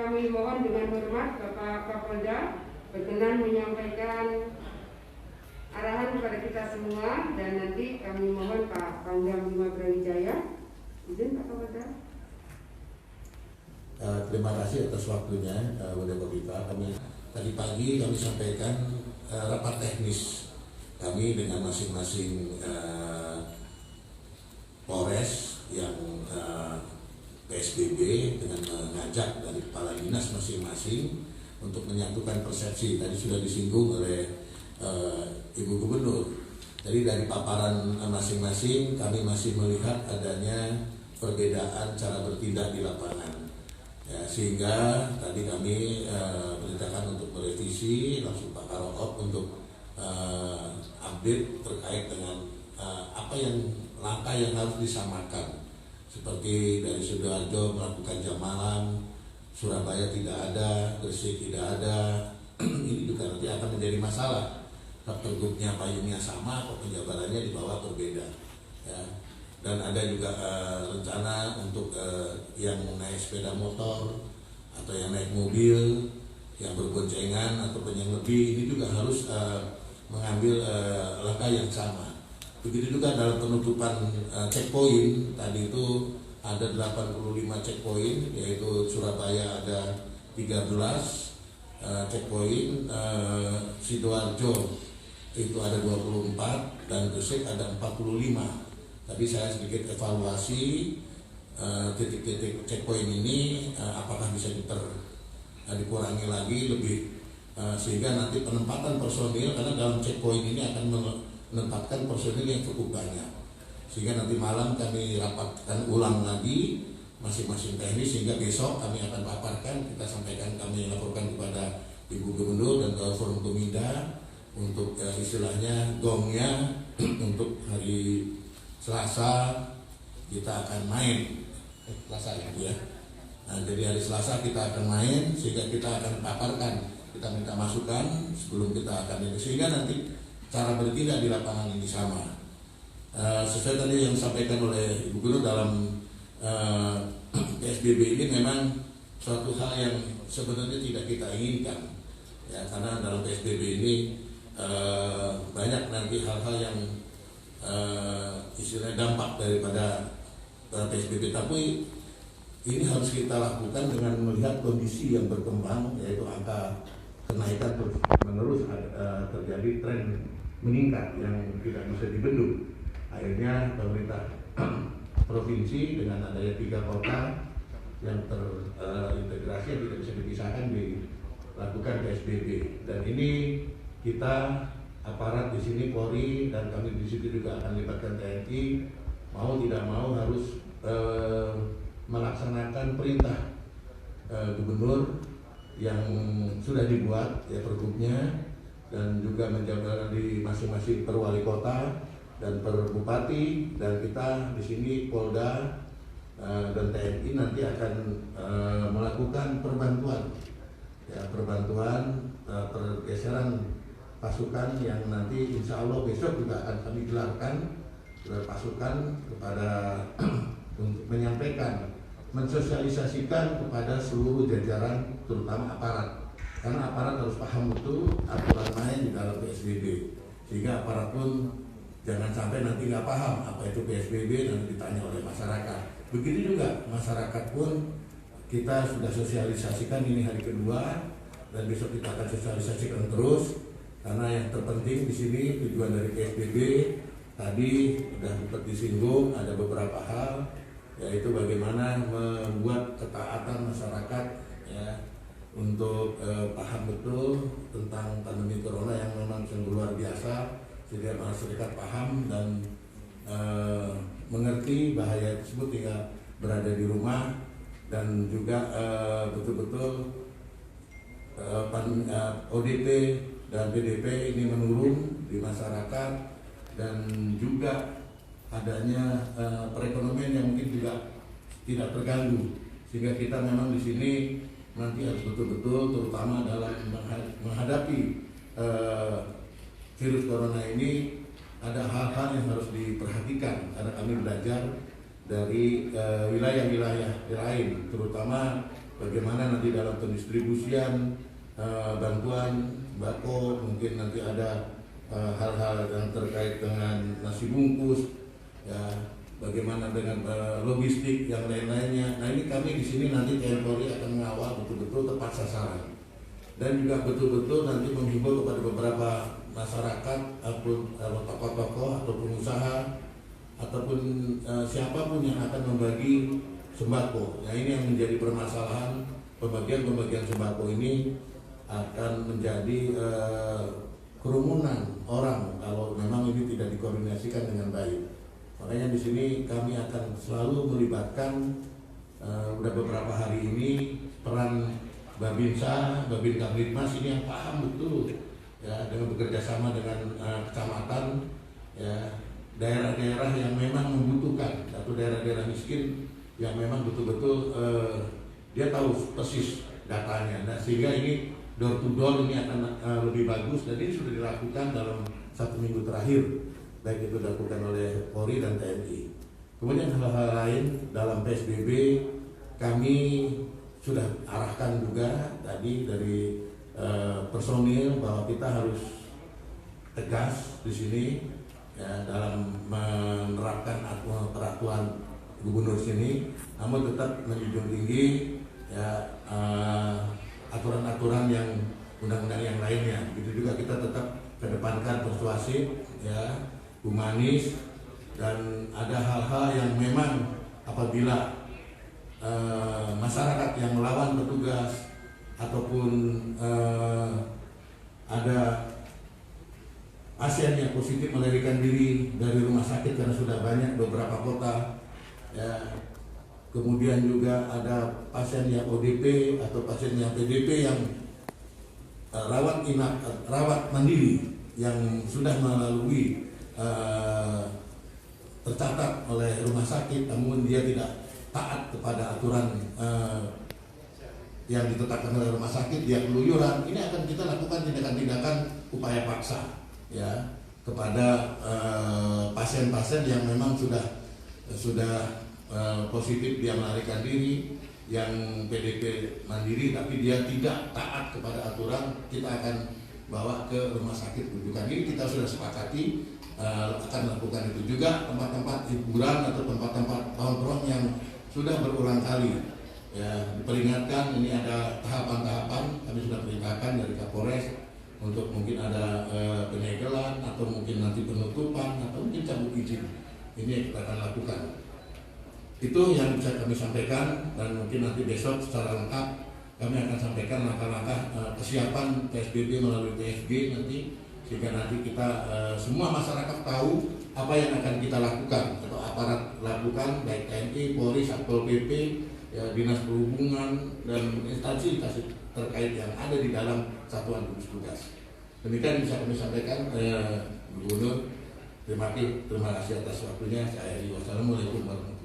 kami mohon dengan hormat Bapak Kapolda berkenan menyampaikan arahan kepada kita semua, dan nanti kami mohon Pak Pangdam Bima Brawijaya. Izin Pak Kapolda. Terima kasih atas waktunya, Bunda Kopika. Tadi pagi kami sampaikan rapat teknis kami dengan masing-masing Polres yang PSBB dengan mengajak dari kepala dinas masing-masing untuk menyatukan persepsi. Tadi sudah disinggung oleh Ibu Gubernur. Jadi dari paparan masing-masing kami masih melihat adanya perbedaan cara bertindak di lapangan. Ya, sehingga tadi kami perintahkan untuk merevisi, langsung Pak Karokop untuk update terkait dengan apa yang langkah yang harus disamakan. Seperti dari Sidoarjo melakukan jam malam, Surabaya tidak ada, Gresik tidak ada. Ini juga nanti akan menjadi masalah. Pergubnya payungnya sama, kok penjabarannya di bawah berbeda. Ya. Dan ada juga rencana untuk yang naik sepeda motor atau yang naik mobil, yang berboncengan ataupun yang lebih, ini juga harus mengambil langkah yang sama. Begitu juga dalam penutupan checkpoint, tadi itu ada 85 checkpoint, yaitu Surabaya ada 13 checkpoint, Sidoarjo itu ada 24 dan Gresik ada 45. Tapi saya sedikit evaluasi titik-titik checkpoint ini apakah bisa dikurangi lagi lebih sehingga nanti penempatan personil, karena dalam checkpoint ini akan menempatkan personil yang cukup banyak, sehingga nanti malam kami rapatkan ulang lagi masing-masing teknis, sehingga besok kami akan paparkan, kita sampaikan, kami laporkan kepada Ibu Gubernur dan ke Forum Peminda untuk istilahnya gongnya untuk hari Selasa kita akan main. Selasa ya. Nah, jadi hari Selasa kita akan main, sehingga kita akan paparkan, kita minta masukan sebelum kita akan ini, sehingga nanti cara bertindak di lapangan ini sama. Sesuai tadi yang disampaikan oleh Ibu Guru dalam PSBB ini memang suatu hal yang sebenarnya tidak kita inginkan. Ya, karena dalam PSBB ini banyak nanti hal-hal yang istilahnya dampak daripada PSBB, tapi ini harus kita lakukan dengan melihat kondisi yang berkembang, yaitu angka kenaikan terus menerus terjadi tren meningkat yang tidak bisa dibendung. Akhirnya pemerintah provinsi dengan adanya 3 kota yang terintegrasi yang tidak bisa dipisahkan dilakukan PSBB, dan ini kita aparat di sini Polri dan kami di situ juga akan libatkan TNI, mau tidak mau harus melaksanakan perintah gubernur yang sudah dibuat ya pergubnya, dan juga menjaga di masing-masing per wali kota dan per bupati, dan kita di sini Polda dan TNI nanti akan melakukan perbantuan pergeseran pasukan yang nanti insya Allah besok juga akan kami gelarkan pasukan kepada untuk menyampaikan, mensosialisasikan kepada seluruh jajaran terutama aparat, karena aparat harus paham betul aturan main di dalam PSBB, sehingga aparat pun jangan sampai nanti nggak paham apa itu PSBB dan ditanya oleh masyarakat. Begitu juga masyarakat pun kita sudah sosialisasikan, ini hari kedua dan besok kita akan sosialisasikan terus, karena yang terpenting di sini tujuan dari PSBB tadi sudah sempat disinggung, ada beberapa hal, yaitu bagaimana membuat ketaatan masyarakat ya untuk paham betul tentang pandemi corona yang memang sungguh luar biasa, sehingga masyarakat paham dan mengerti bahaya tersebut hingga berada di rumah, dan juga betul-betul ODP dan BDP ini menurun di masyarakat, dan juga adanya perekonomian yang mungkin juga tidak terganggu, sehingga kita memang di sini nanti harus betul-betul terutama dalam menghadapi virus corona ini ada hal-hal yang harus diperhatikan, karena kami belajar dari wilayah-wilayah lain, terutama bagaimana nanti dalam pendistribusian bantuan sembako, mungkin nanti ada hal-hal yang terkait dengan nasi bungkus, ya, bagaimana dengan logistik yang lain-lainnya. Nah, ini kami di sini nanti TNI Polri akan mengawal betul-betul tepat sasaran dan juga betul-betul nanti menghimbau kepada beberapa masyarakat ataupun tokoh-tokoh atau pengusaha ataupun siapapun yang akan membagi sembako. Nah, ini yang menjadi permasalahan, pembagian sembako ini akan menjadi kerumunan orang kalau memang ini tidak dikoordinasikan dengan baik. Makanya di sini kami akan selalu melibatkan udah beberapa hari ini peran Babinsa, Babin Kamtibmas ini yang paham betul ya, dengan bekerja sama dengan kecamatan ya, daerah-daerah yang memang membutuhkan atau daerah-daerah miskin yang memang betul-betul dia tahu persis datanya. Nah, sehingga ini door to door ini akan lebih bagus dan ini sudah dilakukan dalam 1 minggu terakhir, baik itu dilakukan oleh Polri dan TNI. Kemudian hal-hal lain dalam PSBB kami sudah arahkan juga tadi dari personil bahwa kita harus tegas di sini ya, dalam menerapkan peraturan gubernur sini, namun tetap menjunjung tinggi ya aturan-aturan yang undang-undang yang lainnya. Begitu juga kita tetap kedepankan persuasif, ya, humanis, dan ada hal-hal yang memang apabila masyarakat yang melawan petugas ataupun ada pasien yang positif melarikan diri dari rumah sakit karena sudah banyak beberapa kota, ya. Kemudian juga ada pasien yang ODP atau pasien yang PDP yang rawat inap, rawat mandiri yang sudah melalui tercatat oleh rumah sakit, namun dia tidak taat kepada aturan yang ditetapkan oleh rumah sakit, dia keluyuran. Ini akan kita lakukan tindakan-tindakan upaya paksa, ya, kepada pasien-pasien yang memang sudah positif, dia melarikan diri, yang PDP mandiri tapi dia tidak taat kepada aturan, kita akan bawa ke rumah sakit rujukan. Ini kita sudah sepakati akan melakukan itu juga. Tempat-tempat hiburan atau tempat-tempat nongkrong yang sudah berulang kali ya diperingatkan, ini ada tahapan-tahapan, kami sudah perintahkan dari Kapolres untuk mungkin ada penyegelan atau mungkin nanti penutupan atau mungkin cabut izin. Ini yang kita akan lakukan. Itu yang bisa kami sampaikan, dan mungkin nanti besok secara lengkap kami akan sampaikan langkah-langkah kesiapan PSBB melalui TSG nanti, sehingga nanti kita semua masyarakat tahu apa yang akan kita lakukan atau aparat lakukan, baik TNI, Polri, Satpol PP, ya, Dinas Perhubungan dan instansi-instansi terkait yang ada di dalam satuan gugus tugas. Demikian bisa kami sampaikan, Gubernur. Terima kasih atas waktunya. Wassalamualaikum warahmatullahi wabarakatuh.